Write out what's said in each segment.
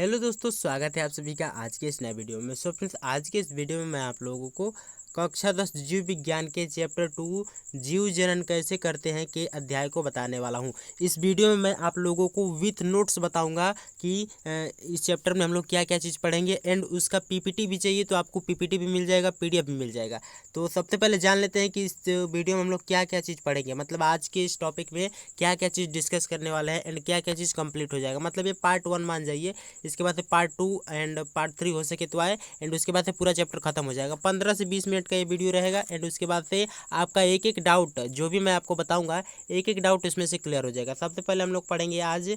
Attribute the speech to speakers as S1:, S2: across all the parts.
S1: Hello दोस्तों, स्वागत है आप सभी का आज के इस नए वीडियो में। सो फ्रेंड्स, आज के इस वीडियो में मैं आप लोगों को कक्षा 10 जीव विज्ञान के चैप्टर 2 जीव जनन कैसे करते हैं के अध्याय को बताने वाला हूं। इस वीडियो में मैं आप लोगों को विथ नोट्स बताऊंगा कि इस चैप्टर में हम लोग क्या क्या चीज़ पढ़ेंगे, एंड उसका पीपीटी भी चाहिए तो आपको पीपीटी भी मिल जाएगा, पीडीएफ भी मिल जाएगा। तो सबसे पहले जान लेते हैं कि इस वीडियो में हम लोग क्या क्या चीज़ पढ़ेंगे, मतलब आज के इस टॉपिक में क्या क्या चीज़ डिस्कस करने वाले हैं एंड क्या क्या चीज़ कंप्लीट हो जाएगा। मतलब ये पार्ट 1 मान जाइए, इसके बाद से पार्ट 2 एंड पार्ट 3 हो सके तो आए, एंड उसके बाद से पूरा चैप्टर खत्म हो जाएगा। 15 से 20 मिनट का ये वीडियो रहेगा, एंड उसके बाद से आपका एक एक डाउट जो भी मैं आपको बताऊंगा, एक एक डाउट इसमें से क्लियर हो जाएगा। सबसे पहले हम लोग पढ़ेंगे आज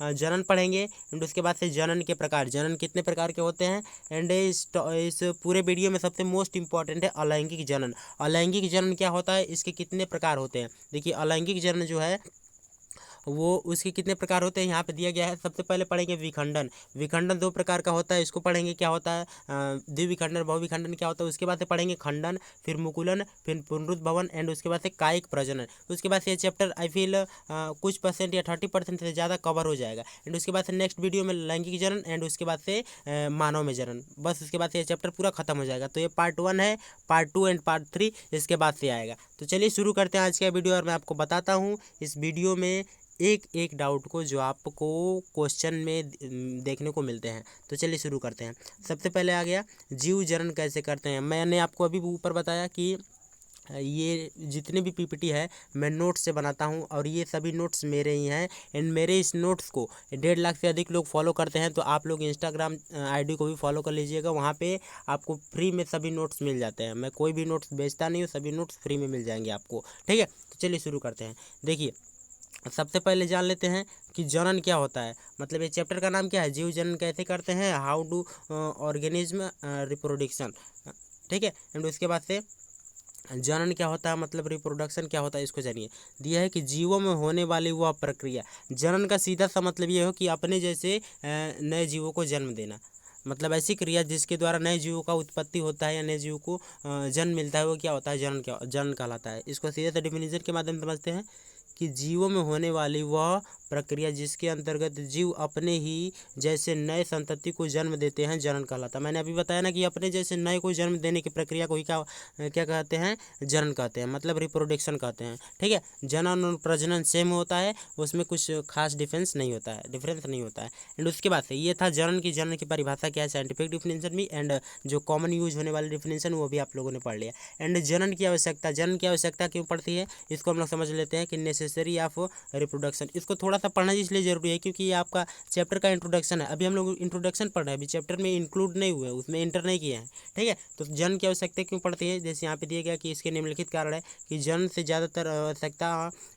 S1: जनन पढ़ेंगे, एंड उसके बाद से जनन के प्रकार, जनन कितने प्रकार के होते हैं, एंड इस पूरे वीडियो में सबसे मोस्ट इंपॉर्टेंट है अलैंगिक जनन। अलैंगिक जनन क्या होता है, इसके कितने प्रकार होते हैं। देखिए, अलैंगिक जनन जो है वो उसके कितने प्रकार होते हैं यहाँ पे दिया गया है। सबसे पहले पढ़ेंगे विखंडन। विखंडन 2 प्रकार का होता है, इसको पढ़ेंगे क्या होता है, द्विविखंडन, बहुविखंडन क्या होता है। उसके बाद से पढ़ेंगे खंडन, फिर मुकुलन, फिर पुनरुद्भवन, एंड उसके बाद से कायिक प्रजनन। उसके बाद से ये चैप्टर आई फील कुछ परसेंट या 30% से ज़्यादा कवर हो जाएगा, एंड उसके बाद से नेक्स्ट वीडियो में लैंगिक जनन, एंड उसके बाद से मानव में जनन। बस उसके बाद से ये चैप्टर पूरा खत्म हो जाएगा। तो ये पार्ट 1 है, पार्ट 2 एंड पार्ट 3 इसके बाद से आएगा। तो चलिए शुरू करते हैं आज का वीडियो, और मैं आपको बताता हूँ इस वीडियो में एक एक डाउट को जो आपको क्वेश्चन में देखने को मिलते हैं। तो चलिए शुरू करते हैं। सबसे पहले आ गया जीव जनन कैसे करते हैं। मैंने आपको अभी ऊपर बताया कि ये जितने भी पीपीटी है मैं नोट्स से बनाता हूँ, और ये सभी नोट्स मेरे ही हैं, एंड मेरे इस नोट्स को 1.5 लाख से अधिक लोग फॉलो करते हैं। तो आप लोग इंस्टाग्राम आईडी को भी फॉलो कर लीजिएगा, वहाँ पे आपको फ्री में सभी नोट्स मिल जाते हैं। मैं कोई भी नोट्स बेचता नहीं हूँ, सभी नोट्स फ्री में मिल जाएंगे आपको, ठीक है। तो चलिए शुरू करते हैं। देखिए, सबसे पहले जान लेते हैं कि जनन क्या होता है। मतलब ये चैप्टर का नाम क्या है, जीव जनन कैसे करते हैं, हाउ डू ऑर्गेनिज्म रिप्रोडक्शन, ठीक है। एंड उसके बाद से जनन क्या होता है, मतलब रिप्रोडक्शन क्या होता है, इसको जानिए। दिया है कि जीवों में होने वाली वह प्रक्रिया। जनन का सीधा सा मतलब ये हो कि अपने जैसे नए जीवों को जन्म देना, मतलब ऐसी क्रिया जिसके द्वारा नए जीवों का उत्पत्ति होता है या नए जीवों को जन्म मिलता है, वो क्या होता है, जनन। क्या जनन कहलाता है। इसको सीधे से डिफिनीजन के माध्यम से समझते हैं कि जीवों में होने वाली वह प्रक्रिया जिसके अंतर्गत जीव अपने ही जैसे नए संतति को जन्म देते हैं, जनन कहलाता है। मैंने अभी बताया ना कि अपने जैसे नए को जन्म देने की प्रक्रिया को ही क्या क्या कहते हैं, जनन कहते हैं, मतलब रिप्रोडक्शन कहते हैं, ठीक है। जनन और प्रजनन सेम होता है, उसमें कुछ खास डिफरेंस नहीं होता है। एंड उसके बाद से ये था जनन की परिभाषा क्या है, साइंटिफिक डिफिनेशन भी, एंड जो कॉमन यूज होने वाली डिफिनेशन वो भी आप लोगों ने पढ़ लिया। एंड जनन की आवश्यकता क्यों पड़ती है, इसको हम लोग समझ लेते हैं कि नेसेसरी ऑफ रिप्रोडक्शन। इसको थोड़ा सा पढ़ना इसलिए जरूरी है क्योंकि ये आपका चैप्टर का इंट्रोडक्शन है। अभी हम लोग इंट्रोडक्शन पढ़ रहे हैं, अभी चैप्टर में इंक्लूड नहीं हुए, उसमें इंटर नहीं किए हैं, ठीक है। तो जन की आवश्यकता क्यों पड़ती है, जैसे यहाँ पे दिया गया कि इसके निम्नलिखित कारण है कि जन से ज़्यादातर आवश्यकता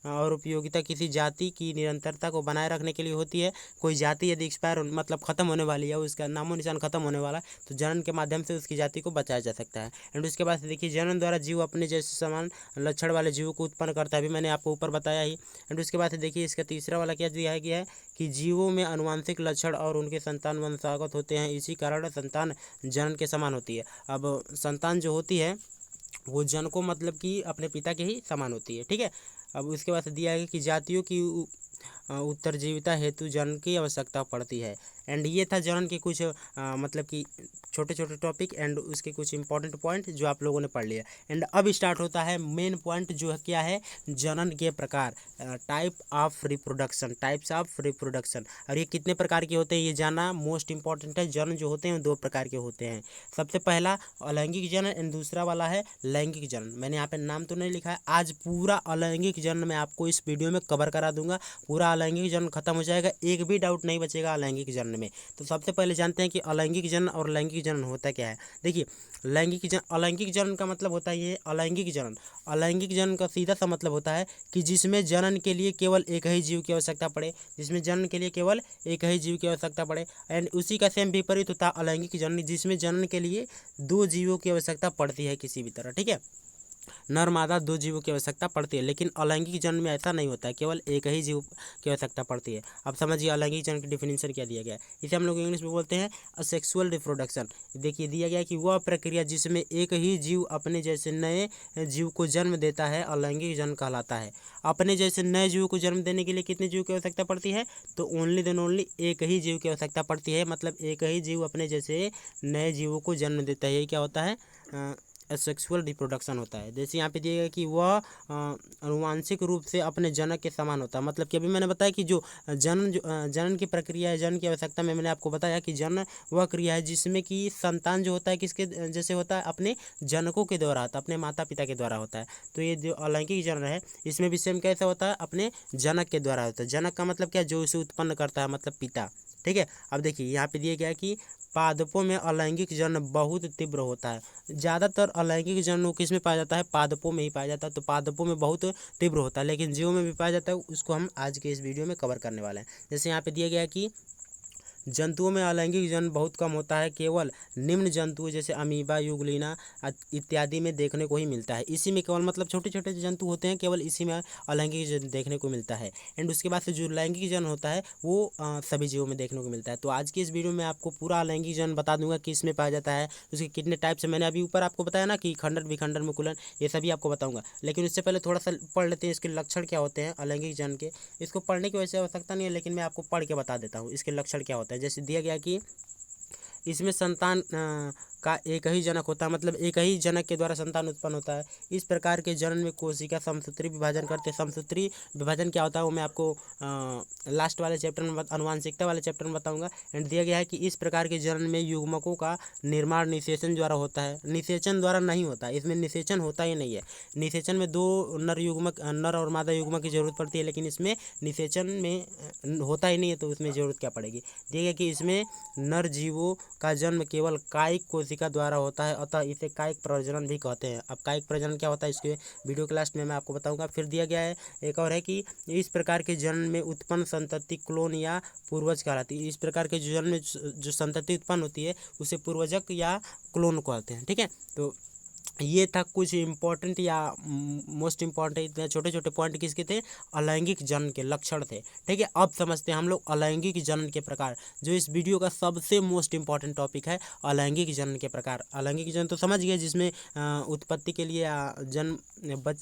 S1: और उपयोगिता किसी जाति की निरंतरता को बनाए रखने के लिए होती है। कोई जाति यदि एक्सपायर मतलब खत्म होने वाली है, उसका नामो निशान खत्म होने वाला है, तो जनन के माध्यम से उसकी जाति को बचाया जा सकता है। एंड उसके बाद देखिए, जनन द्वारा जीव अपने जैसे समान लक्षण वाले जीवों को उत्पन्न करता है, अभी मैंने आपको ऊपर बताया ही। एंड उसके बाद देखिए, इसका तीसरा वाला क्या दिया गया है कि जीवों में अनुवांशिक लक्षण और उनके संतान वंशागत होते हैं, इसी कारण संतान जनन के समान होती है। अब संतान जो होती है वो जन को मतलब कि अपने पिता के ही समान होती है, ठीक है। अब उसके बाद दिया है कि जातियों की उत्तरजीविता हेतु जनन की आवश्यकता पड़ती है। एंड ये था जनन के कुछ मतलब कि छोटे छोटे टॉपिक, एंड उसके कुछ इंपॉर्टेंट पॉइंट जो आप लोगों ने पढ़ लिया। एंड अब स्टार्ट होता है मेन पॉइंट, जो है क्या है, जनन के प्रकार, टाइप्स ऑफ रिप्रोडक्शन। और ये कितने प्रकार के होते हैं ये जानना मोस्ट इंपॉर्टेंट है। जनन जो होते हैं 2 प्रकार के होते हैं। सबसे पहला अलैंगिक जनन, एंड दूसरा वाला है लैंगिक जनन। मैंने यहाँ पे नाम तो नहीं लिखा है, आज पूरा अलैंगिक जनन मैं आपको इस वीडियो में कवर करा दूंगा। पूरा अलैंगिक जनन खत्म हो जाएगा, एक भी डाउट नहीं बचेगा अलैंगिक जनन में। तो सबसे पहले जानते हैं कि अलैंगिक जनन और लैंगिक जनन होता क्या है। देखिए, अलैंगिक जनन का मतलब होता है ये अलैंगिक जनन का सीधा सा मतलब होता है कि जिसमें जनन के लिए केवल एक ही जीव की आवश्यकता पड़े, एंड उसी का सेम विपरीत होता है अलैंगिक जनन, जिसमें जनन के लिए 2 जीवों की आवश्यकता पड़ती है किसी भी तरह, ठीक है। नर मादा दो जीवों की आवश्यकता पड़ती है, लेकिन अलैंगिक जन्म में ऐसा नहीं होता है, केवल एक ही जीव की आवश्यकता पड़ती है। अब समझिए अलैंगिक जन्म की डिफिनेशन क्या दिया गया है। इसे हम लोग इंग्लिश में बोलते हैं असेक्सुअल रिप्रोडक्शन। देखिए दिया गया है कि वह प्रक्रिया जिसमें एक ही जीव अपने जैसे नए जीव को जन्म देता है अलैंगिक जन्म कहलाता है। अपने जैसे नए जीव को जन्म देने के लिए कितने जीव की आवश्यकता पड़ती है, तो ओनली देन ओनली एक ही जीव की आवश्यकता पड़ती है। मतलब एक ही जीव अपने जैसे नए जीवों को जन्म देता है, यही क्या होता है, सेक्सुअल रिप्रोडक्शन होता है। जैसे यहाँ पे दिया गया कि वह आनुवांशिक रूप से अपने जनक के समान होता है। मतलब कि अभी मैंने बताया कि जो जनन की प्रक्रिया है, जनन की आवश्यकता में मैंने आपको बताया कि जनन वह क्रिया है जिसमें कि संतान जो होता है किसके जैसे होता है, अपने जनकों के द्वारा होता है, अपने माता पिता के द्वारा होता है। तो ये जो अलैंगिक जनन है इसमें भी सेम कैसा होता है, अपने जनक के द्वारा होता है। जनक का मतलब क्या, जो इसे उत्पन्न करता है, मतलब पिता। ठीक है। अब देखिए यहाँ पे दिया गया है कि पादपों में अलैंगिक जन्म बहुत तीव्र होता है। ज़्यादातर अलैंगिक जन्म किस में पाया जाता है, पादपों में ही पाया जाता है। तो पादपों में बहुत तीव्र होता है, लेकिन जीवों में भी पाया जाता है। उसको हम आज के इस वीडियो में कवर करने वाले हैं। जैसे यहाँ पे दिया गया है कि जंतुओं में अलैंगिक जन्म बहुत कम होता है, केवल निम्न जंतु जैसे अमीबा, यूग्लिना इत्यादि में देखने को ही मिलता है। इसी में केवल मतलब छोटे छोटे जंतु होते हैं, केवल इसी में अलैंगिक जन्म देखने को मिलता है। एंड उसके बाद से जो लैंगिक जन्म होता है वो सभी जीवों में देखने को मिलता है। तो आज की इस वीडियो में आपको पूरा अलैंगिक जन्म बता दूंगा कि इसमें पाया जाता है, उसके कितने टाइप्स है। मैंने अभी ऊपर आपको बताया ना कि खंडन, विखंडन, मुकुलन, ये सभी आपको बताऊंगा। लेकिन उससे पहले थोड़ा सा पढ़ लेते हैं इसके लक्षण क्या होते हैं अलैंगिक जन्म के। इसको पढ़ने की वैसे आवश्यकता नहीं है, लेकिन मैं आपको पढ़ के बता देता हूँ इसके लक्षण क्या होता है। जैसे दिया गया कि इसमें संतान का एक ही जनक होता है, मतलब एक ही जनक के द्वारा संतान उत्पन्न होता है। इस प्रकार के जनन में कोशिका समसूत्री विभाजन करते हैं। समसूत्री विभाजन क्या होता है वो मैं आपको लास्ट वाले चैप्टर में आनुवांशिकता वाले चैप्टर में बताऊंगा। एंड दिया गया है कि इस प्रकार के जनन में युग्मकों का निर्माण निषेचन द्वारा होता है। निषेचन द्वारा नहीं होता, इसमें निषेचन होता ही नहीं है। निषेचन में दो नर युग्मक, नर और मादा युग्मक की जरूरत पड़ती है, लेकिन इसमें निषेचन में होता ही नहीं है, तो उसमें जरूरत क्या पड़ेगी। दिया गया कि इसमें नर जीवों का जन्म केवल कायिक कोशिका द्वारा होता है, अतः इसे कायिक प्रजनन भी कहते हैं। अब कायिक प्रजनन क्या होता है इसके वीडियो के लास्ट में मैं आपको बताऊंगा। फिर दिया गया है एक और है कि इस प्रकार के जन्म में उत्पन्न संतति क्लोन या पूर्वज कहलाती है। इस प्रकार के जन्म में जो संतति उत्पन्न होती है उसे पूर्वजक या क्लोन कहते हैं। ठीक है। तो ये था कुछ इंपॉर्टेंट या मोस्ट इंपॉर्टेंट इतने छोटे छोटे पॉइंट किसके थे, अलैंगिक जनन के लक्षण थे। ठीक है। अब समझते हैं हम लोग अलैंगिक जनन के प्रकार, जो इस वीडियो का सबसे मोस्ट इंपॉर्टेंट टॉपिक है, अलैंगिक जनन के प्रकार। अलैंगिक जनन तो समझ गए, जिसमें उत्पत्ति के लिए जन्म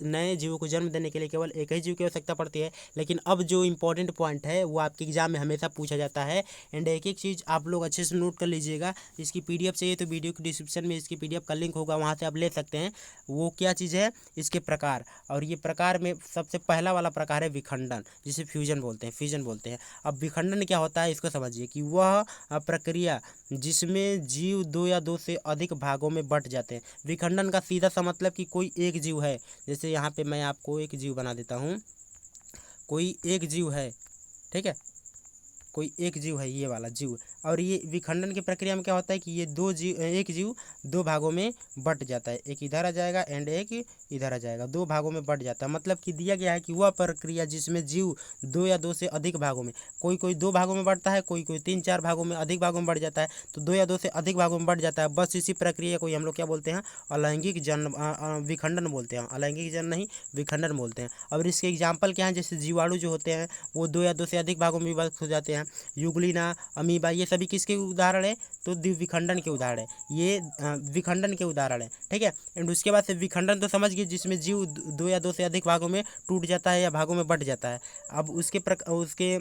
S1: नए जीवों को जन्म देने के लिए केवल एक ही जीव की आवश्यकता पड़ती है। लेकिन अब जो इंपॉर्टेंट पॉइंट है वो आपके एग्जाम में हमेशा पूछा जाता है। एंड एक एक चीज़ आप लोग अच्छे से नोट कर लीजिएगा। इसकी पीडीएफ चाहिए तो वीडियो की डिस्क्रिप्शन में इसकी पीडीएफ का लिंक होगा, वहाँ से आप ले सकते हैं। वो क्या चीज़ है, इसके प्रकार। और ये प्रकार में सबसे पहला वाला प्रकार है विखंडन, जिसे फ्यूजन बोलते हैं, फ्यूजन बोलते हैं। अब विखंडन क्या होता है इसको समझिए कि वह प्रक्रिया जिसमें जीव दो या दो से अधिक भागों में बंट जाते हैं। विखंडन का सीधा सा मतलब कि कोई एक जीव है, जैसे यहाँ पे मैं आपको एक जीव बना देता हूँ, कोई एक जीव है, ठीक है, कोई एक जीव है, ये वाला जीव। और ये विखंडन की प्रक्रिया में क्या होता है कि ये एक जीव दो भागों में बंट जाता है, एक इधर आ जाएगा एंड एक इधर आ जाएगा, दो भागों में बंट जाता है। मतलब कि दिया गया है कि वह प्रक्रिया जिसमें जीव दो या दो से अधिक भागों में, कोई कोई दो भागों में बढ़ता है, कोई कोई तीन चार भागों में, अधिक भागों में बढ़ जाता है, तो दो या दो से अधिक भागों में बढ़ जाता है। बस इसी प्रक्रिया को हम लोग क्या बोलते हैं, अलैंगिक जन्म, विखंडन बोलते हैं। अलैंगिक जन्म नहीं, विखंडन बोलते हैं। और इसके एग्जाम्पल क्या है, जैसे जीवाणु जो होते हैं वो दो या दो से अधिक भागों में विभक्त हो जाते हैं। युगलिना, अमीबा, ये सभी किसके उदाहरण है, तो विखंडन के उदाहरण है, ये विखंडन के उदाहरण है। ठीक है। एंड उसके बाद से विखंडन तो समझ गए, जिसमें जीव दो या दो से अधिक भागों में टूट जाता है या भागों में बंट जाता है। अब उसके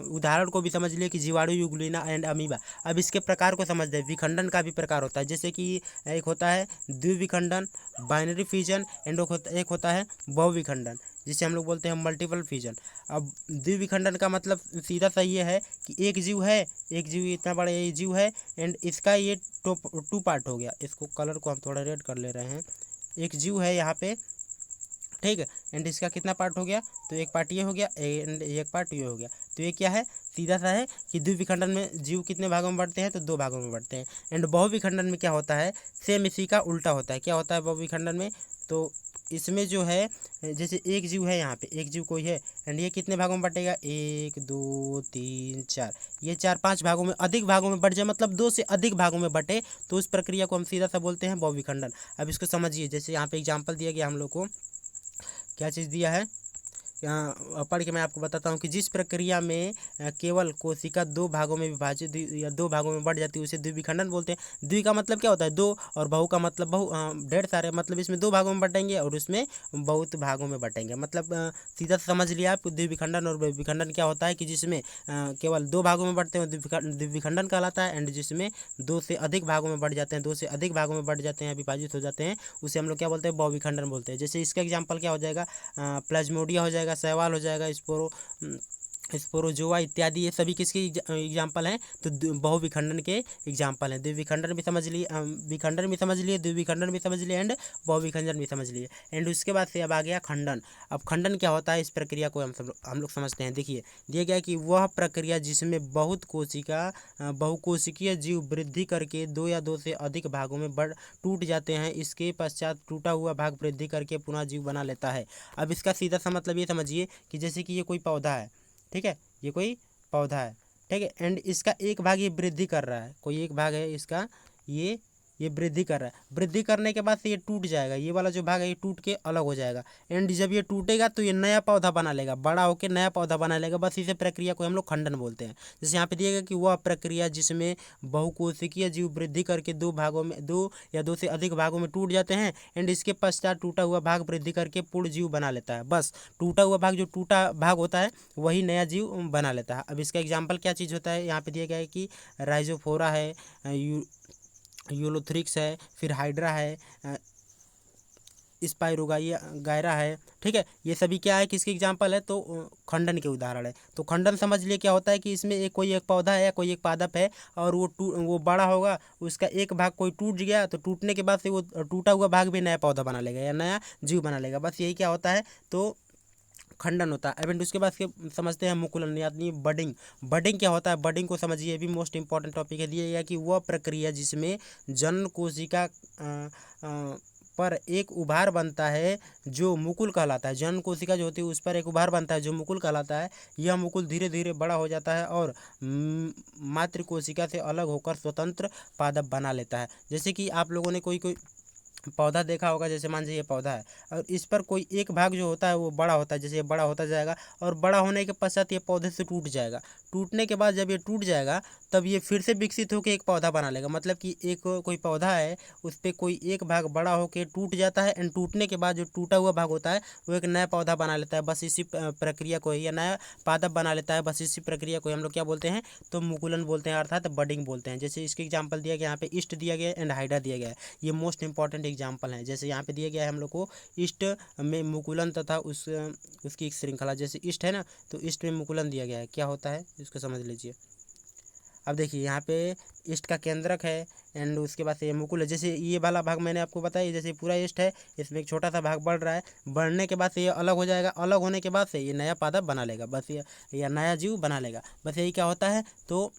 S1: उदाहरण को भी समझ लिए कि जीवाणु, युगलिना एंड अमीबा। अब इसके प्रकार को समझ लें, विखंडन का भी प्रकार होता है, जैसे कि एक होता है द्विविखंडन, बाइनरी फ्यूजन, एंड एक होता है बहुविखंडन, जिसे हम लोग बोलते हैं मल्टीपल फ्यूजन। अब द्विविखंडन का मतलब सीधा सा ये है कि एक जीव है, एक जीव इतना बड़ा ये जीव है, एंड इसका ये टू पार्ट हो गया। इसको कलर को हम थोड़ा रेड कर ले रहे हैं। एक जीव है यहाँ पे, ठीक है, एंड इसका कितना पार्ट हो गया, तो एक पार्ट ये हो गया एंड एक पार्ट ये हो गया। तो ये क्या है, सीधा सा है कि द्विविखंडन में जीव कितने भागों में बढ़ते हैं, तो 2 भागों में बढ़ते हैं। एंड बहुविखंडन में क्या होता है, सेम इसी का उल्टा होता है। क्या होता है बहुविखंडन में, तो इसमें जो है जैसे एक जीव है, यहाँ पे एक जीव कोई है एंड ये कितने भागों में बटेगा, 1 2 3 4, ये 4 5 भागों में, अधिक भागों में बढ़ जाए, मतलब 2 से अधिक भागों में बटे, तो उस प्रक्रिया को हम सीधा सा बोलते हैं बहुविखंडन। अब इसको समझिए, जैसे यहाँ पे एग्जाम्पल दिया गया हम लोग को, क्या चीज़ दिया है, पढ़ के मैं आपको बताता हूँ कि जिस प्रक्रिया में केवल कोशिका 2 भागों में विभाजित या 2 भागों में बढ़ जाती है उसे द्विविखंडन बोलते हैं। द्वि का मतलब क्या होता है, 2, और बहु का मतलब ढेर सारे, मतलब इसमें 2 भागों में बटेंगे और उसमें बहुत भागों में बटेंगे। मतलब सीधा समझ लिया आप, द्विविखंडन और बहुविखंडन क्या होता है कि जिसमें केवल 2 भागों में बढ़ते हैं द्विविखंडन कहलाता है, एंड जिसमें 2 से अधिक भागों में बढ़ जाते हैं, 2 से अधिक भागों में बढ़ जाते हैं, विभाजित हो जाते हैं, उसे हम लोग क्या बोलते हैं, बहुविखंडन बोलते हैं। जैसे इसका एग्जाम्पल क्या हो जाएगा, प्लाज्मोडिया हो जाएगा, शैवाल हो जाएगा, स्पोरोजोआ इत्यादि, ये सभी किसके एग्जाम्पल हैं, तो बहुविखंडन के एग्जाम्पल हैं। द्विविखंडन भी समझ लिए, विखंडन भी समझ लिए, द्विविखंडन भी समझ लिए, एंड बहुविखंडन भी समझ लिए। एंड उसके बाद से अब आ गया खंडन। अब खंडन क्या होता है, इस प्रक्रिया को हम लोग समझते हैं। देखिए दिया गया कि वह प्रक्रिया जिसमें बहुकोशिकीय जीव वृद्धि करके 2 या 2 से अधिक भागों में टूट जाते हैं, इसके पश्चात टूटा हुआ भाग वृद्धि करके पुनः जीव बना लेता है। अब इसका सीधा सा मतलब ये समझिए कि जैसे कि ये कोई पौधा है, ठीक है, ये कोई पौधा है, ठीक है, एंड इसका एक भाग ये वृद्धि कर रहा है, कोई एक भाग है इसका, ये वृद्धि कर रहा है। वृद्धि करने के बाद से ये टूट जाएगा, ये वाला जो भाग है ये टूट के अलग हो जाएगा, एंड जब ये टूटेगा तो ये नया पौधा बना लेगा, बड़ा होकर नया पौधा बना लेगा। बस इसे प्रक्रिया को हम लोग खंडन बोलते हैं। जैसे यहाँ पे दिया गया कि वह प्रक्रिया जिसमें बहुकोशिकीय जीव वृद्धि करके 2 या 2 से अधिक भागों में टूट जाते हैं, एंड इसके पश्चात टूटा हुआ भाग वृद्धि करके पूर्ण जीव बना लेता है। बस टूटा हुआ भाग, जो टूटा भाग होता है वही नया जीव बना लेता है। अब इसका एग्जाम्पल क्या चीज़ होता है, यहाँ पे दिया गया है कि राइजोफोरा है, यूलोथ्रिक्स है, फिर हाइड्रा है, स्पाइरोगाइरा है, ठीक है, ये सभी क्या है, किसके एग्जाम्पल है, तो खंडन के उदाहरण है। तो खंडन समझ लिए क्या होता है कि इसमें कोई एक पौधा है या कोई एक पादप है और वो बड़ा होगा, उसका एक भाग कोई टूट गया, तो टूटने के बाद से वो टूटा हुआ भाग भी नया पौधा बना लेगा या नया जीव बना लेगा। बस यही क्या होता है, तो खंडन होता है। एवं उसके बाद समझते हैं मुकुलन, यानी बडिंग। बडिंग क्या होता है, बडिंग को समझिए, ये भी मोस्ट इंपॉर्टेंट टॉपिक है। दिया गया कि वह प्रक्रिया जिसमें जनन कोशिका पर एक उभार बनता है जो मुकुल कहलाता है। जनन कोशिका जो होती है उस पर एक उभार बनता है जो मुकुल कहलाता है। यह मुकुल धीरे धीरे बड़ा हो जाता है और मातृ कोशिका से अलग होकर स्वतंत्र पादप बना लेता है। जैसे कि आप लोगों ने कोई पौधा देखा होगा, जैसे मान लीजिए ये पौधा है और इस पर कोई एक भाग जो होता है वो बड़ा होता है, जैसे ये बड़ा होता जाएगा और बड़ा होने के पश्चात ये पौधे से टूट जाएगा। टूटने के बाद जब ये टूट जाएगा तब ये फिर से विकसित होकर एक पौधा बना लेगा। मतलब कि एक कोई पौधा है, उस पर कोई एक भाग बड़ा होकर टूट जाता है, एंड टूटने के बाद जो टूटा हुआ भाग होता है वो एक नया पौधा बना लेता है। बस इसी प्रक्रिया को, या नया पादप बना लेता है, बस इसी प्रक्रिया को हम लोग क्या बोलते हैं, तो मुकुलन बोलते हैं, अर्थात बडिंग बोलते हैं। जैसे इसके एग्जाम्पल दिया गया, यहाँ पे ईस्ट दिया गया एंड हाइड्रा दिया गया है, ये मोस्ट इंपॉर्टेंट एग्जाम्पल हैं। जैसे यहाँ पे दिया गया है हम लोग को ईस्ट में मुकुलन तथा उसकी एक श्रृंखला, जैसे ईस्ट है ना, तो ईस्ट में मुकुलन दिया गया है, क्या होता है इसको समझ लीजिए। अब देखिए यहाँ पे ईस्ट का केंद्रक है एंड उसके बाद से ये मुकुल है। जैसे ये वाला भाग मैंने आपको बताया, जैसे पूरा ईस्ट है, इसमें एक छोटा सा भाग बढ़ रहा है, बढ़ने के बाद से ये अलग हो जाएगा, अलग होने के बाद से ये नया पादप बना लेगा, बस ये या नया जीव बना लेगा। बस यही क्या होता है, तो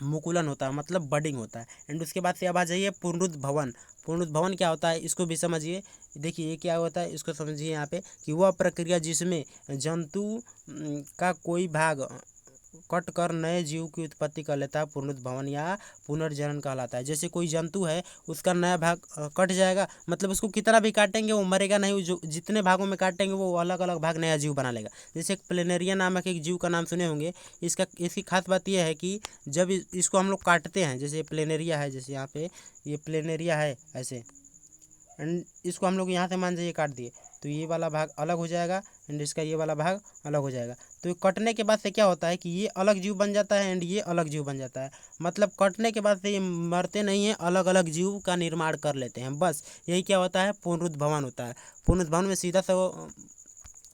S1: मुकुलन होता है, मतलब बडिंग होता है। एंड उसके बाद से अब आ जाइए पुनरुद्भवन। पुनरुद्भवन क्या होता है इसको भी समझिए। देखिए ये क्या होता है इसको समझिए यहाँ पे, कि वह प्रक्रिया जिसमें जंतु का कोई भाग कट कर नए जीव की उत्पत्ति कर लेता है, पुनरुद्भवन या पुनर्जनन कहलाता है। जैसे कोई जंतु है, उसका नया भाग कट जाएगा, मतलब उसको कितना भी काटेंगे वो मरेगा नहीं, जो जितने भागों में काटेंगे वो अलग अलग भाग नया जीव बना लेगा। जैसे एक प्लेनेरिया नामक एक जीव का नाम सुने होंगे। इसकी खास बात यह है कि जब इसको हम लोग काटते हैं, जैसे प्लेनेरिया है, जैसे यहाँ पे ये प्लेनेरिया है ऐसे, एंड इसको हम लोग यहाँ से मान लीजिए काट दिए, तो ये वाला भाग अलग हो जाएगा एंड इसका ये वाला भाग अलग हो जाएगा। तो ये कटने के बाद से क्या होता है कि ये अलग जीव बन जाता है एंड ये अलग जीव बन जाता है। मतलब कटने के बाद से ये मरते नहीं हैं, अलग अलग जीव का निर्माण कर लेते हैं। बस यही क्या होता है, पुनरुद्भवन होता है। पुनरुद्भवन में सीधा सा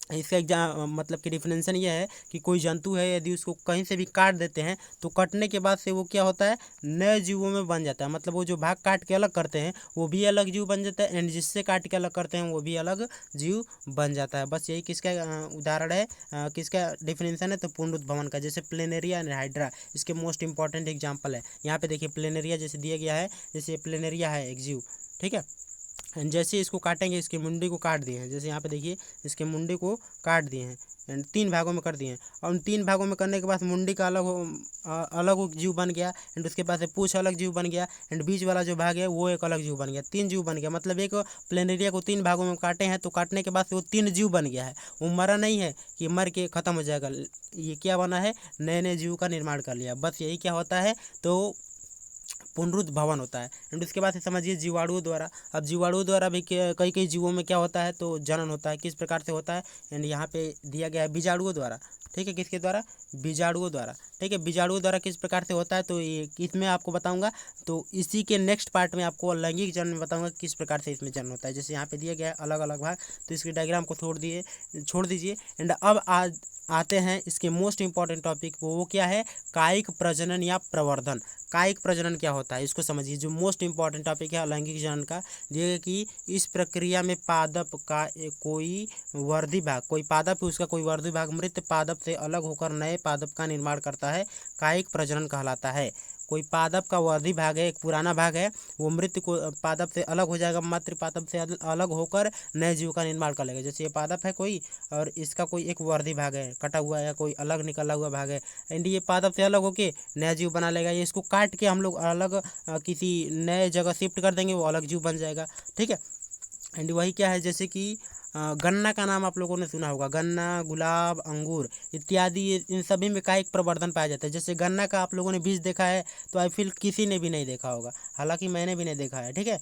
S1: इसका एग्जाम मतलब कि डिफिनेशन ये है कि कोई जंतु है यदि उसको कहीं से भी काट देते हैं तो कटने के बाद से वो क्या होता है, नए जीवों में बन जाता है। मतलब वो जो भाग काट के अलग करते हैं वो भी अलग जीव बन जाता है, एंड जिससे काट के अलग करते हैं वो भी अलग जीव बन जाता है। बस यही किसका उदाहरण है, किसका डिफिनेशन है, तो पुनरुद्भवन का। जैसे प्लेनेरिया एंड हाइड्रा इसके मोस्ट इंपॉर्टेंट एग्जाम्पल है। यहाँ पे देखिए प्लेनेरिया जैसे दिया गया है, जैसे प्लेनेरिया है एक जीव, ठीक है। एंड जैसे इसको काटेंगे, इसके मुंडी को काट दिए हैं, जैसे यहाँ पे देखिए इसके मुंडी को काट दिए हैं एंड 3 भागों में कर दिए हैं। और उन 3 भागों में करने के बाद मुंडी का अलग वो जीव बन गया, एंड उसके बाद से पूंछ अलग जीव बन गया, एंड बीच वाला जो भाग है वो एक अलग जीव बन गया, 3 जीव बन गया। मतलब एक प्लेनेरिया को 3 भागों में काटे हैं तो काटने के बाद से वो 3 जीव बन गया है। वो मरा नहीं है कि मर के ख़त्म हो जाएगा, ये क्या बना है, नए नए जीव का निर्माण कर लिया। बस यही क्या होता है, तो पुनरुद्भवन होता है। एंड उसके बाद से समझिए जीवाणुओं द्वारा। अब जीवाणुओं द्वारा भी कई कई जीवों में क्या होता है, तो जनन होता है। किस प्रकार से होता है, एंड यहाँ पे दिया गया है बीजाणुओं द्वारा, ठीक है। किसके द्वारा, बीजाणुओं द्वारा, ठीक है। बीजाणुओं द्वारा किस प्रकार से होता है, तो ये इसमें आपको बताऊंगा। तो इसी के नेक्स्ट पार्ट में आपको लैंगिक जनन में बताऊंगा किस प्रकार से इसमें जनन होता है। जैसे यहाँ पे दिया गया है अलग अलग भाग, तो इसके डायग्राम को छोड़ दीजिए। एंड अब आज आते हैं इसके मोस्ट इंपॉर्टेंट टॉपिक वो क्या है, कायिक प्रजनन या प्रवर्धन। कायिक प्रजनन क्या होता है इसको समझिए। जो मोस्ट इंपॉर्टेंट टॉपिक है लैंगिक जनन का, दिए कि इस प्रक्रिया में पादप का कोई वर्धी भाग, कोई पादप है उसका कोई वर्धी भाग मृत पादप से अलग होकर नए पादप का निर्माण करता है, कायिक प्रजनन कहलाता है। कोई पादप का वर्धी भाग है, एक पुराना भाग है, वो मृत को पादप से अलग हो जाएगा, मातृ पादप से अलग होकर नए जीव का निर्माण कर लेगा। जैसे ये पादप है कोई, और इसका कोई एक वर्धी भाग है कटा हुआ या कोई अलग निकला हुआ भाग है, एंड ये पादप से अलग होके नया जीव बना लेगा। ये इसको काट के हम लोग अलग किसी नए जगह शिफ्ट कर देंगे, वो अलग जीव बन जाएगा, ठीक है। एंड वही क्या है, जैसे कि गन्ना का नाम आप लोगों ने सुना होगा, गन्ना, गुलाब, अंगूर इत्यादि, इन सभी में कायिक प्रवर्धन पाया जाता है। जैसे गन्ना का आप लोगों ने बीज देखा है, तो आई फील किसी ने भी नहीं देखा होगा, हालांकि मैंने भी नहीं देखा है, ठीक है।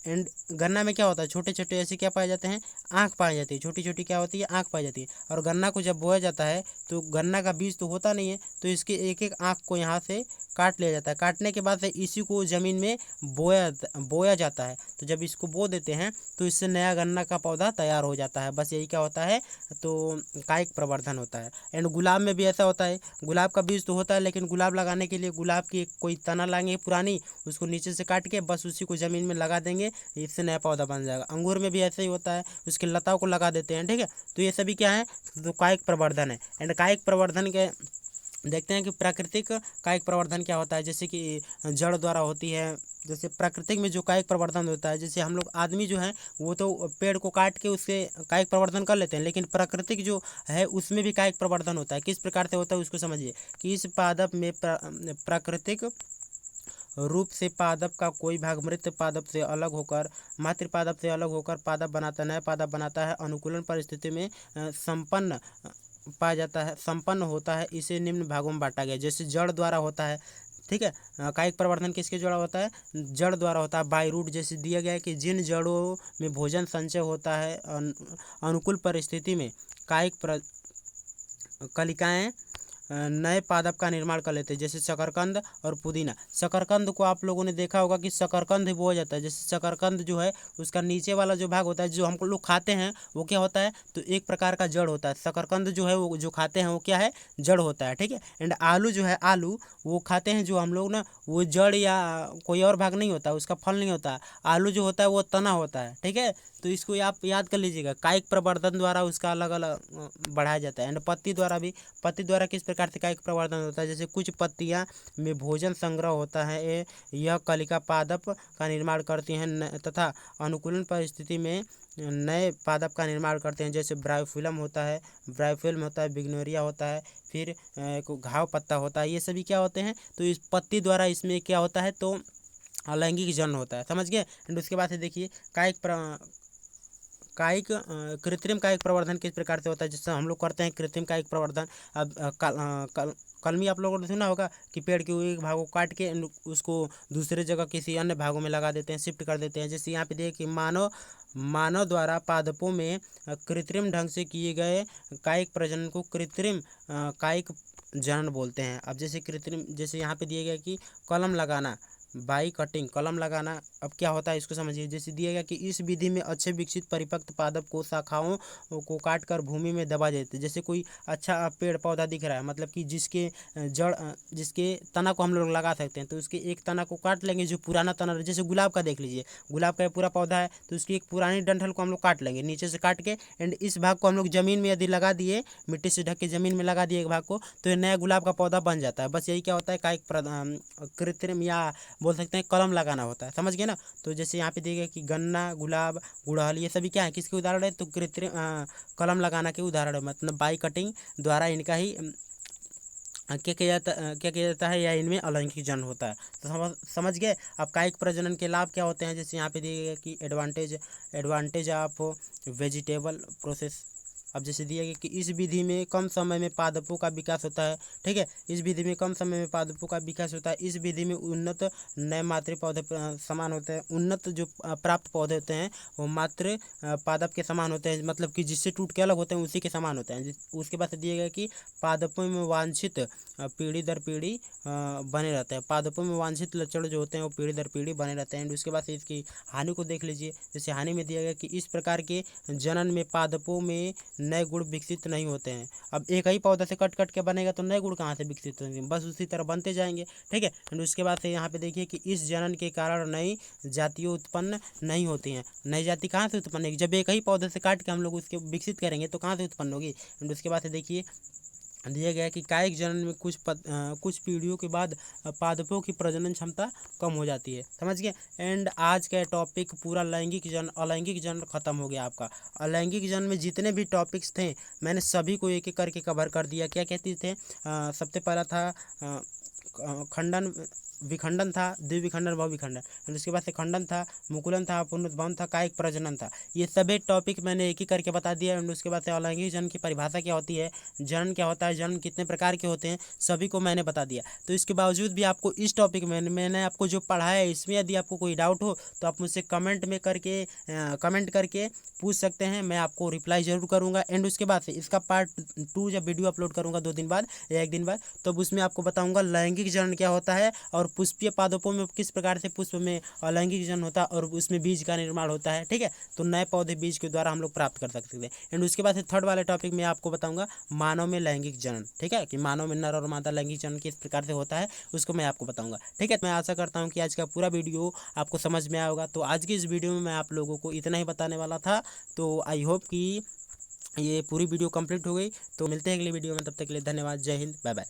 S1: एंड गन्ना में क्या होता है, छोटे छोटे ऐसे क्या पाए जाते हैं, आँख पाई जाती है, छोटी छोटी क्या होती है, आँख पाई जाती है। और गन्ना को जब बोया जाता है तो गन्ना का बीज तो होता नहीं है, तो इसके एक एक आँख को यहाँ से काट लिया जाता है। काटने के बाद से इसी को ज़मीन में बोया जाता है। तो जब इसको बो देते हैं तो इससे नया गन्ना का पौधा तैयार हो जाता है। बस यही क्या होता है, तो कायिक प्रवर्धन होता है। एंड गुलाब में भी ऐसा होता है, गुलाब का बीज तो होता है, लेकिन गुलाब लगाने के लिए गुलाब की कोई तना लाएंगे पुरानी, उसको नीचे से काट के बस उसी को ज़मीन में लगा देंगे, इससे नया पौधा बन जाएगा। अंगूर में भी ऐसे ही होता है, उसके लताओं को लगा देते हैं, ठीक है। तो ये सभी क्या है, तो कायिक प्रवर्धन है। एंड कायिक प्रवर्धन के देखते हैं कि प्राकृतिक कायिक प्रवर्धन क्या होता है। जैसे कि जड़ द्वारा होती है। जैसे प्राकृतिक में जो कायिक प्रवर्धन होता है, जैसे हम लोग आदमी जो है वो तो पेड़ को काट के उससे कायिक प्रवर्धन कर लेते हैं, लेकिन प्राकृतिक जो है उसमें भी कायिक प्रवर्धन होता है। किस प्रकार से होता है उसको समझिए, कि इस पादप में प्राकृतिक रूप से पादप का कोई भाग मृत पादप से अलग होकर, मातृ पादप से अलग होकर पादप बनाता है, नया पादप बनाता है। अनुकूलन परिस्थिति में संपन्न पाया जाता है, संपन्न होता है। इसे निम्न भागों में बांटा गया। जैसे जड़ द्वारा होता है, ठीक है। कायिक प्रवर्धन किसके द्वारा होता है, जड़ द्वारा होता है। बाय रूट जैसे दिया गया है कि जिन जड़ों में भोजन संचय होता है, अनुकूल परिस्थिति में कायिक कलिकाएं नए पादप का निर्माण कर लेते हैं। जैसे शकरकंद और पुदीना। शकरकंद को आप लोगों ने देखा होगा कि शकरकंद ही बोया जाता है। जैसे शकरकंद जो है उसका नीचे वाला जो भाग होता है, जो हम लोग खाते हैं, वो क्या होता है, तो एक प्रकार का जड़ होता है। शकरकंद जो है वो जो खाते हैं वो क्या है, जड़ होता है, ठीक है। एंड आलू जो है, आलू वो खाते हैं जो हम लोग ना, वो जड़ या कोई और भाग नहीं होता, उसका फल नहीं होता। आलू जो होता है वो तना होता है, ठीक है। तो इसको आप याद कर लीजिएगा, कायिक प्रवर्धन द्वारा उसका अलग अलग बढ़ाया जाता है। एंड पत्ती द्वारा भी, पत्ती द्वारा किस प्रकार से कायिक प्रवर्धन होता है, जैसे कुछ पत्तियां में भोजन संग्रह होता है, यह कलिका पादप का निर्माण करती हैं तथा अनुकूलन परिस्थिति में नए पादप का निर्माण करते हैं। जैसे ब्रायोफिल्म होता है, बिग्नोरिया होता है, फिर एक घाव पत्ता होता है। ये सभी क्या होते हैं, तो इस पत्ती द्वारा इसमें क्या होता है, तो अलैंगिक जनन होता है, समझ गए। एंड उसके बाद से देखिए कृत्रिम कायिक प्रवर्धन किस प्रकार से होता है, जिससे हम लोग करते हैं कृत्रिम कायिक प्रवर्धन। अब कलमी आप लोगों ने सुना होगा कि पेड़ के एक भाग को काट के उसको दूसरे जगह किसी अन्य भागों में लगा देते हैं, शिफ्ट कर देते हैं। जैसे यहाँ पे देखिए कि मानव द्वारा पादपों में कृत्रिम ढंग से किए गए कायिक प्रजनन को कृत्रिम कायिक जनन बोलते हैं। अब जैसे कृत्रिम, जैसे यहाँ पे दिए गया कि कलम लगाना, बाई कटिंग कलम लगाना। अब क्या होता है इसको समझिए। जैसे दिया गया कि इस विधि में अच्छे विकसित परिपक्व पादप को शाखाओं को काटकर भूमि में दबा देते हैं। जैसे कोई अच्छा पेड़ पौधा दिख रहा है, मतलब कि जिसके जड़ जिसके तना को हम लोग लगा सकते हैं, तो उसके एक तना को काट लेंगे जो पुराना तना, जैसे गुलाब का देख लीजिए, गुलाब का पूरा पौधा है तो उसकी एक पुरानी डंठल को हम लोग काट लेंगे, नीचे से काट के, एंड इस भाग को हम लोग जमीन में यदि लगा दिए, मिट्टी से ढक के जमीन में लगा दिए एक भाग को, तो ये नया गुलाब का पौधा बन जाता है। बस यही क्या होता है, का एक कृत्रिम या बोल सकते हैं कलम लगाना होता है, समझ गए ना। तो जैसे यहाँ पे देखिए कि गन्ना, गुलाब, गुड़हल, ये सभी क्या है, किसके उदाहरण है, तो कृत्रिम कलम लगाना के उदाहरण है। मतलब बाई कटिंग द्वारा इनका ही क्या किया जाता है, या इनमें अलैंगिक जन्म होता है। तो समझ गए। अब कायिक प्रजनन के लाभ क्या होते हैं, जैसे यहाँ पे दिए गए कि एडवांटेज ऑफ वेजिटेबल प्रोसेस। अब जैसे दिया गया कि इस विधि में कम समय में पादपों का विकास होता है, ठीक है, इस विधि में कम समय में पादपों का विकास होता है। इस विधि में उन्नत नए मातृ पौधे समान होते हैं। उन्नत जो प्राप्त पौधे होते हैं वो मातृ पादप के समान होते हैं, मतलब कि जिससे टूट के अलग होते हैं उसी के समान होते हैं। उसके बाद दिया गया कि पादपों में वांछित पीढ़ी दर पीढ़ी बने रहते हैं। पादपों में वांछित लक्षण जो होते हैं वो पीढ़ी दर पीढ़ी बने रहते हैं। एंड उसके बाद से इसकी हानि को देख लीजिए। जैसे हानि में दिया गया कि इस प्रकार के जनन में पादपों में नए गुण विकसित नहीं होते हैं। अब एक ही पौधा से कट कट के बनेगा तो नए गुण कहाँ से विकसित होंगे, बस उसी तरह बनते जाएंगे, ठीक है। एंड उसके बाद से यहाँ पे देखिए कि इस जनन के कारण नई जातियाँ उत्पन्न नहीं होती हैं। नई जाति कहाँ से उत्पन्न होगी, जब एक ही पौधे से काट के हम लोग उसके विकसित करेंगे तो कहाँ से उत्पन्न होगी। एंड उसके बाद से देखिए दिया गया कि कायिक जनन में कुछ पीढ़ियों के बाद पादपों की प्रजनन क्षमता कम हो जाती है, समझ गए। एंड आज का टॉपिक पूरा अलैंगिक जनन खत्म हो गया आपका। अलैंगिक जनन में जितने भी टॉपिक्स थे मैंने सभी को एक एक करके कवर कर दिया। क्या कहते थे, सबसे पहला था खंडन विखंडन था, द्विविखंडन, बहुविखंडन, फिर उसके बाद से खंडन था, मुकुलन था, पुनरुत्भवन था, कायिक प्रजनन था। ये सभी टॉपिक मैंने एक ही करके बता दिया। एंड उसके बाद से अलैंगिक जनन की परिभाषा क्या होती है, जनन क्या होता है, जनन कितने प्रकार के होते हैं, सभी को मैंने बता दिया। तो इसके बावजूद भी आपको इस टॉपिक में मैंने आपको जो पढ़ाया है इसमें यदि आपको कोई डाउट हो तो आप मुझसे कमेंट करके पूछ सकते हैं, मैं आपको रिप्लाई जरूर करूंगा। एंड उसके बाद से इसका पार्ट 2 जब वीडियो अपलोड करूंगा 2 दिन बाद या 1 दिन बाद, तब उसमें आपको बताऊंगा लैंगिक जनन क्या होता है और पुष्पीय पादपों में किस प्रकार से पुष्प में अलैंगिक जनन होता है और उसमें बीज का निर्माण होता है, ठीक है। तो नए पौधे बीज के द्वारा हम लोग प्राप्त कर सकते हैं। एंड उसके बाद से थर्ड वाले टॉपिक में आपको बताऊंगा मानव में लैंगिक जनन, ठीक है, कि मानव में नर और मादा लैंगिक जनन किस प्रकार से होता है उसको मैं आपको बताऊंगा, ठीक है। मैं आशा करता हूँ कि आज का पूरा वीडियो आपको समझ में आया होगा। तो आज की इस वीडियो में मैं आप लोगों को इतना ही बताने वाला था। तो आई होप कि ये पूरी वीडियो कंप्लीट हो गई। तो मिलते हैं अगले वीडियो में, तब तक के लिए धन्यवाद। जय हिंद, बाय बाय।